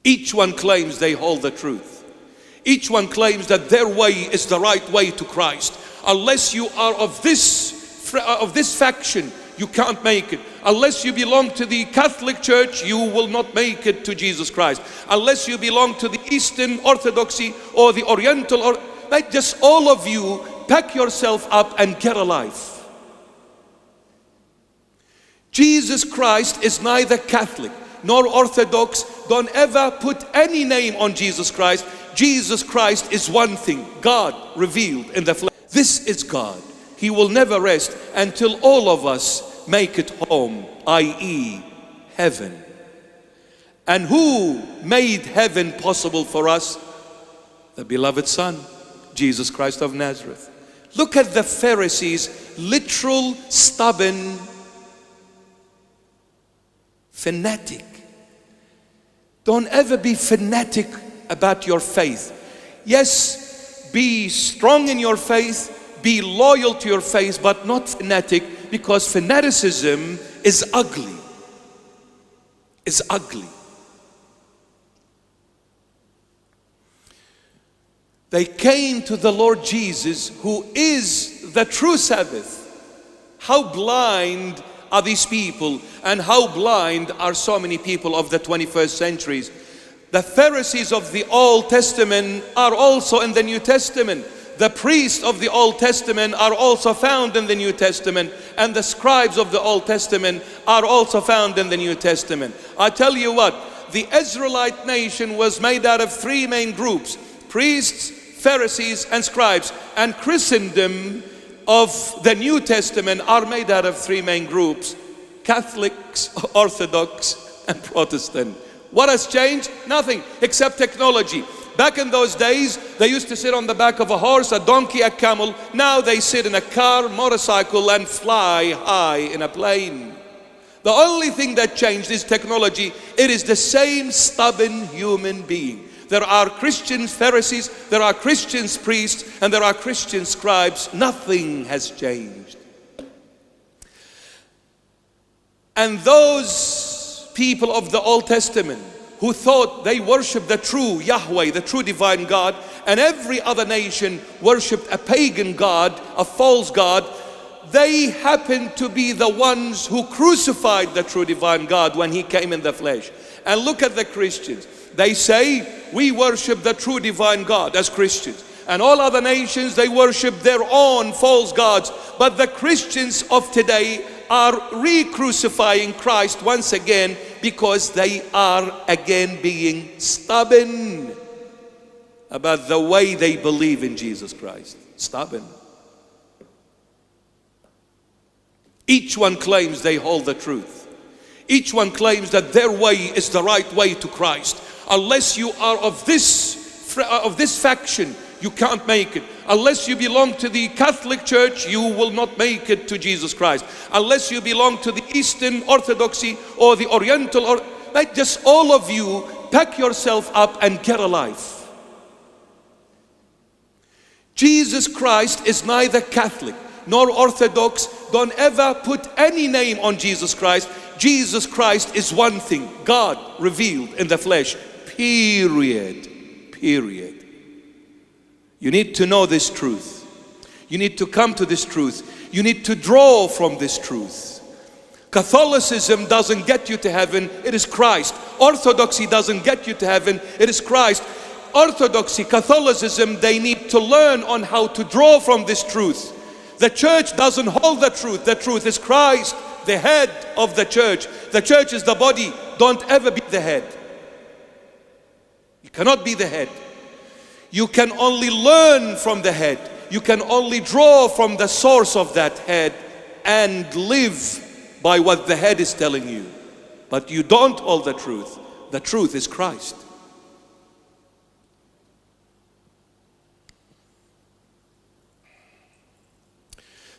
Each one claims they hold the truth. Each one claims that their way is the right way to Christ. Unless you are of this faction, you can't make it. Unless you belong to the Catholic Church, you will not make it to Jesus Christ. Unless you belong to the Eastern Orthodoxy or the Oriental, or like just all of you, pack yourself up and get a life. Jesus Christ is neither Catholic nor Orthodox. Don't ever put any name on Jesus Christ. Jesus Christ is one thing, God revealed in the flesh. This is God. He will never rest until all of us make it home, i.e. heaven. And who made heaven possible for us? The beloved Son, Jesus Christ of Nazareth. Look at the Pharisees, literal, stubborn, fanatic. Don't ever be fanatic about your faith. Yes, be strong in your faith, be loyal to your faith, but not fanatic, because fanaticism is ugly. It's ugly. They came to the Lord Jesus, who is the true Sabbath. How blind are these people, and how blind are so many people of the 21st centuries. The Pharisees of the Old Testament are also in the New Testament. The priests of the Old Testament are also found in the New Testament, and the scribes of the Old Testament are also found in the New Testament. I tell you what, the Israelite nation was made out of three main groups: priests, Pharisees, and scribes. And Christendom of the New Testament are made out of three main groups: Catholics, Orthodox, and Protestant. What has changed? Nothing except technology. Back in those days, they used to sit on the back of a horse, a donkey, a camel. Now they sit in a car, motorcycle, and fly high in a plane. The only thing that changed is technology. It is the same stubborn human being. There are Christian Pharisees, there are Christian priests, and there are Christian scribes. Nothing has changed. And those people of the Old Testament who thought they worshiped the true Yahweh, the true divine God, and every other nation worshiped a pagan god, a false god, they happened to be the ones who crucified the true divine God when he came in the flesh. And look at the Christians. They say, we worship the true divine God as Christians. And all other nations, they worship their own false gods. But the Christians of today are re-crucifying Christ once again, because they are again being stubborn about the way they believe in Jesus Christ. Stubborn. Each one claims they hold the truth. Each one claims that their way is the right way to Christ. Unless you are of this faction, you can't make it. Unless you belong to the Catholic Church, you will not make it to Jesus Christ. Unless you belong to the Eastern Orthodoxy or the Oriental, or like just all of you, pack yourself up and get a life. Jesus Christ is neither Catholic nor Orthodox. Don't ever put any name on Jesus Christ. Jesus Christ is one thing, God revealed in the flesh. Period. Period. You need to know this truth. You need to come to this truth. You need to draw from this truth. Catholicism doesn't get you to heaven, it is Christ. Orthodoxy doesn't get you to heaven, it is Christ. Orthodoxy, Catholicism, they need to learn on how to draw from this truth. The church doesn't hold the truth. The truth is Christ, the head of the church. The church is the body. Don't ever be the head. You cannot be the head. You can only learn from the head. You can only draw from the source of that head and live by what the head is telling you. But you don't hold the truth. The truth is Christ.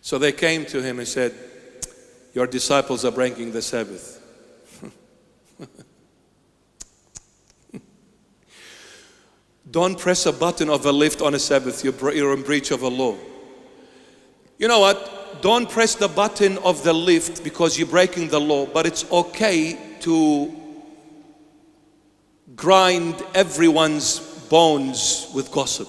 So they came to him and said, your disciples are breaking the Sabbath. Don't press a button of a lift on a Sabbath. You're in breach of a law. You know what? Don't press the button of the lift because you're breaking the law. But it's okay to grind everyone's bones with gossip.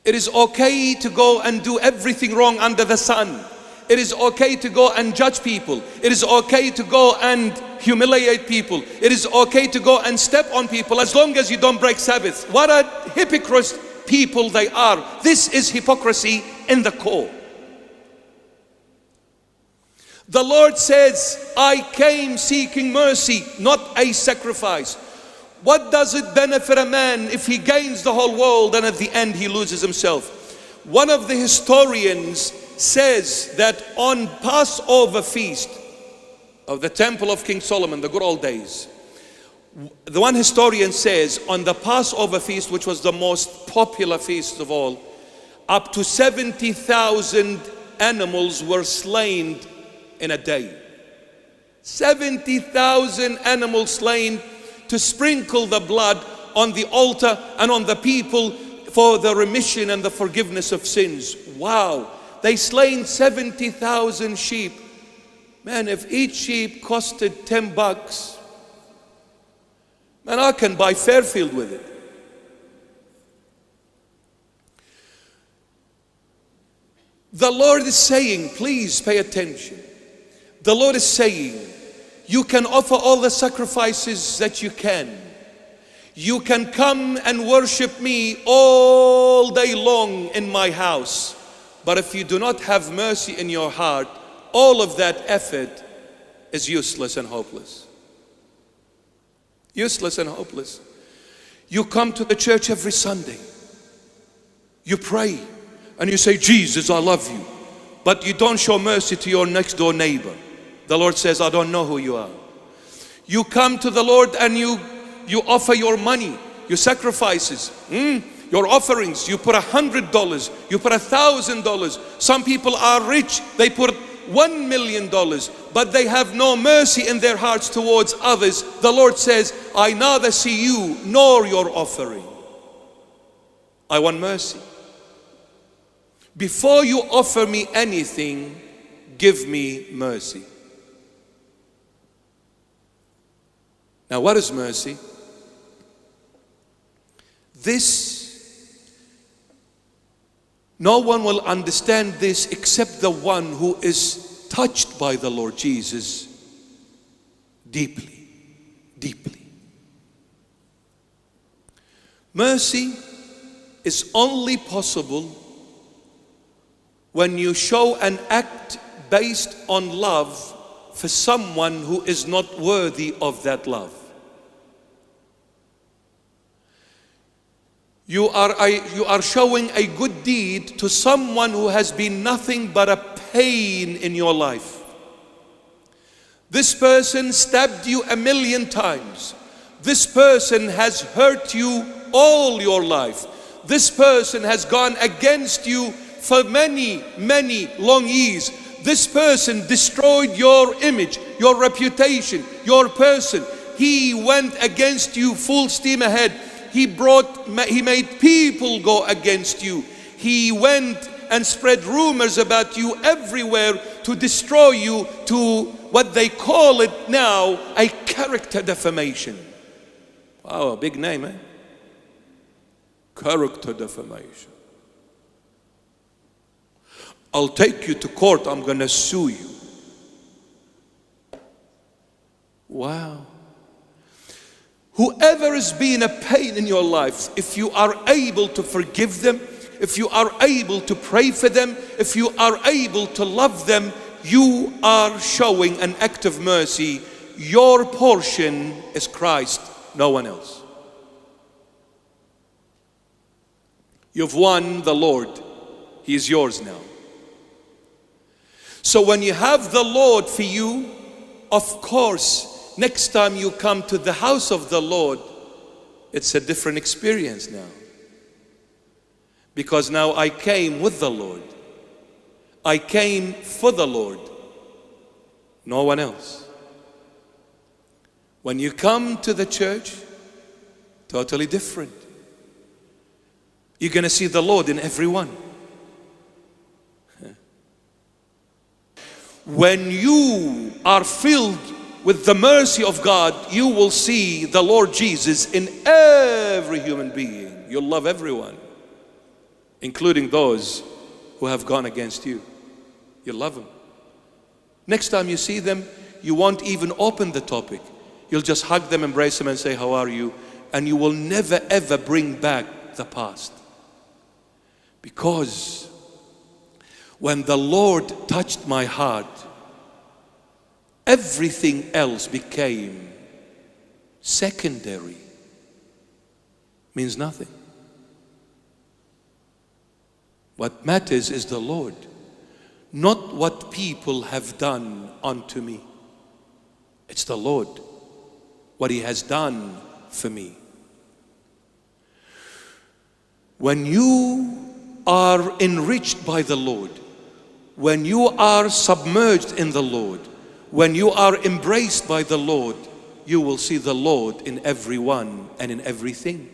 It is okay to go and do everything wrong under the sun. It is okay to go and judge people. It is okay to go and humiliate people. It is okay to go and step on people as long as you don't break Sabbath. What a hypocrite people they are. This is hypocrisy in the core. The Lord says, I came seeking mercy, not a sacrifice. What does it benefit a man if he gains the whole world and at the end he loses himself? One of the historians says that on Passover feast of the temple of King Solomon, the good old days, the one historian says on the Passover feast, which was the most popular feast of all, up to 70,000 animals were slain in a day. 70,000 animals slain to sprinkle the blood on the altar and on the people for the remission and the forgiveness of sins. Wow, they slain 70,000 sheep. Man, if each sheep costed $10, man, I can buy Fairfield with it. The Lord is saying, please pay attention. The Lord is saying, you can offer all the sacrifices that you can. You can come and worship me all day long in my house. But if you do not have mercy in your heart, all of that effort is useless and hopeless. Useless and hopeless. You come to the church every Sunday. You pray and you say, Jesus, I love you. But you don't show mercy to your next door neighbor. The Lord says, I don't know who you are. You come to the Lord and you offer your money, your sacrifices, your offerings. You put $100, you put $1,000. Some people are rich, they put $1 million, but they have no mercy in their hearts towards others. The Lord says, I neither see you nor your offering. I want mercy. Before you offer me anything, give me mercy. Now, what is mercy? No one will understand this except the one who is touched by the Lord Jesus deeply, deeply. Mercy is only possible when you show an act based on love for someone who is not worthy of that love. You are showing a good deed to someone who has been nothing but a pain in your life. This person stabbed you 1,000,000 times. This person has hurt you all your life. This person has gone against you for many, many long years. This person destroyed your image, your reputation, your person. He went against you full steam ahead. He made people go against you. He went and spread rumors about you everywhere to destroy you, to what they call it now, a character defamation. Wow, a big name, eh? Character defamation. I'll take you to court, I'm gonna sue you. Wow. Whoever has been a pain in your life, if you are able to forgive them, if you are able to pray for them, if you are able to love them, you are showing an act of mercy. Your portion is Christ, no one else. You've won the Lord. He is yours now. So when you have the Lord for you, of course, next time you come to the house of the Lord, it's a different experience now. Because now I came with the Lord. I came for the Lord. No one else. When you come to the church, totally different. You're going to see the Lord in everyone. When you are filled with the mercy of God, you will see the Lord Jesus in every human being. You'll love everyone, including those who have gone against you. You'll love them. Next time you see them, you won't even open the topic. You'll just hug them, embrace them, and say, how are you? And you will never ever bring back the past. Because when the Lord touched my heart, everything else became secondary. Means nothing. What matters is the Lord, not what people have done unto me. It's the Lord, what He has done for me. When you are enriched by the Lord, when you are submerged in the Lord, when you are embraced by the Lord, you will see the Lord in everyone and in everything.